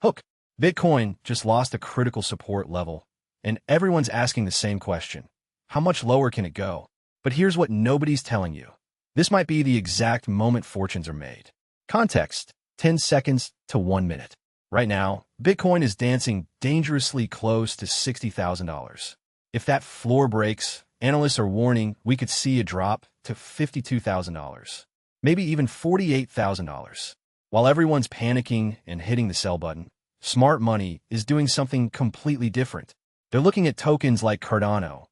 Hook. Bitcoin just lost a critical support level, and everyone's asking the same question. How much lower can it go? But here's what nobody's telling you. This might be the exact moment fortunes are made. Context: 10 seconds to 1 minute. Right now, Bitcoin is dancing dangerously close to $60,000. If that floor breaks, analysts are warning we could see a drop to $52,000, maybe even $48,000. While everyone's panicking and hitting the sell button, smart money is doing something completely different. They're looking at tokens like Cardano,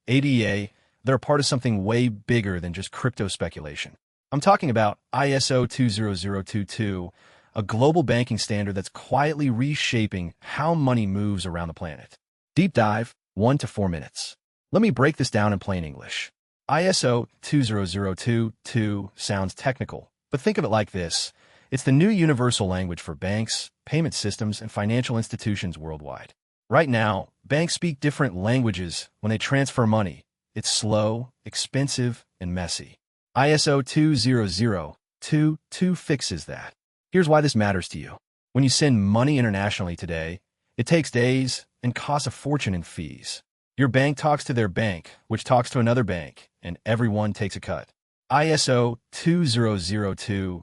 ADA. They're part of something way bigger than just crypto speculation. I'm talking about ISO 20022, a global banking standard that's quietly reshaping how money moves around the planet. Deep dive, 1 to 4 minutes. Let me break this down in plain English. ISO 20022 sounds technical, but think of it like this. It's the new universal language for banks, payment systems, and financial institutions worldwide. Right now, banks speak different languages when they transfer money. It's slow, expensive, and messy. ISO 20022 fixes that. Here's why this matters to you. When you send money internationally today, it takes days and costs a fortune in fees. Your bank talks to their bank, which talks to another bank, and everyone takes a cut. ISO 20022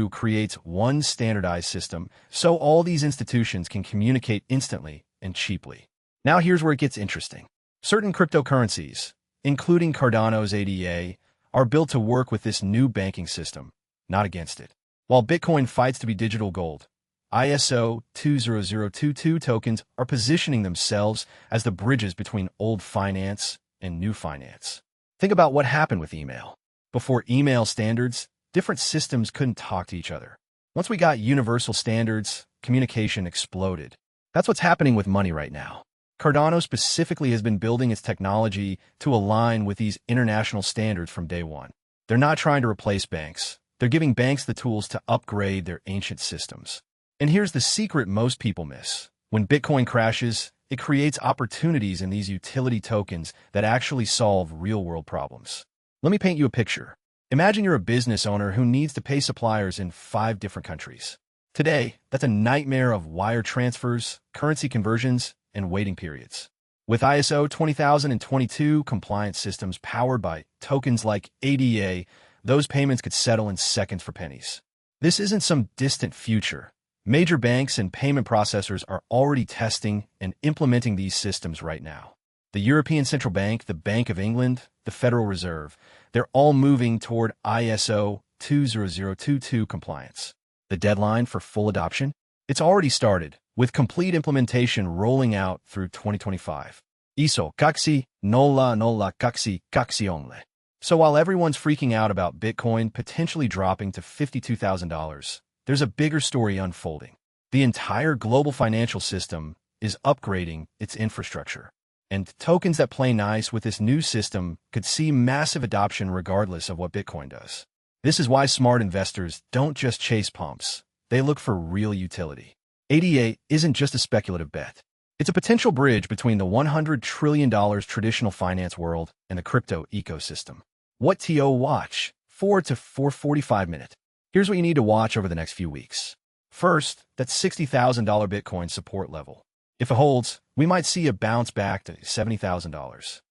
creates one standardized system so all these institutions can communicate instantly and cheaply. Now here's where it gets interesting. Certain cryptocurrencies, including Cardano's ADA, are built to work with this new banking system, not against it. While Bitcoin fights to be digital gold, ISO 20022 tokens are positioning themselves as the bridges between old finance and new finance. Think about what happened with email. Before email standards, different systems couldn't talk to each other. Once we got universal standards, communication exploded. That's what's happening with money right now. Cardano specifically has been building its technology to align with these international standards from day one. They're not trying to replace banks. They're giving banks the tools to upgrade their ancient systems. And here's the secret most people miss. When Bitcoin crashes, it creates opportunities in these utility tokens that actually solve real-world problems. Let me paint you a picture. Imagine you're a business owner who needs to pay suppliers in 5 different countries. Today, that's a nightmare of wire transfers, currency conversions, and waiting periods. With ISO 20022 compliance systems powered by tokens like ADA, those payments could settle in seconds for pennies. This isn't some distant future. Major banks and payment processors are already testing and implementing these systems right now. The European Central Bank, the Bank of England, the Federal Reserve, they're all moving toward ISO 20022 compliance. The deadline for full adoption? It's already started, with complete implementation rolling out through 2025. ISO kaksi nolla kaksi only. So while everyone's freaking out about Bitcoin potentially dropping to $52,000, there's a bigger story unfolding. The entire global financial system is upgrading its infrastructure. And tokens that play nice with this new system could see massive adoption regardless of what Bitcoin does. This is why smart investors don't just chase pumps. They look for real utility. ADA isn't just a speculative bet. It's a potential bridge between the $100 trillion traditional finance world and the crypto ecosystem. What to watch? 4 to 4:45 minutes. Here's what you need to watch over the next few weeks. First, that $60,000 Bitcoin support level. If it holds, we might see a bounce back to $70,000.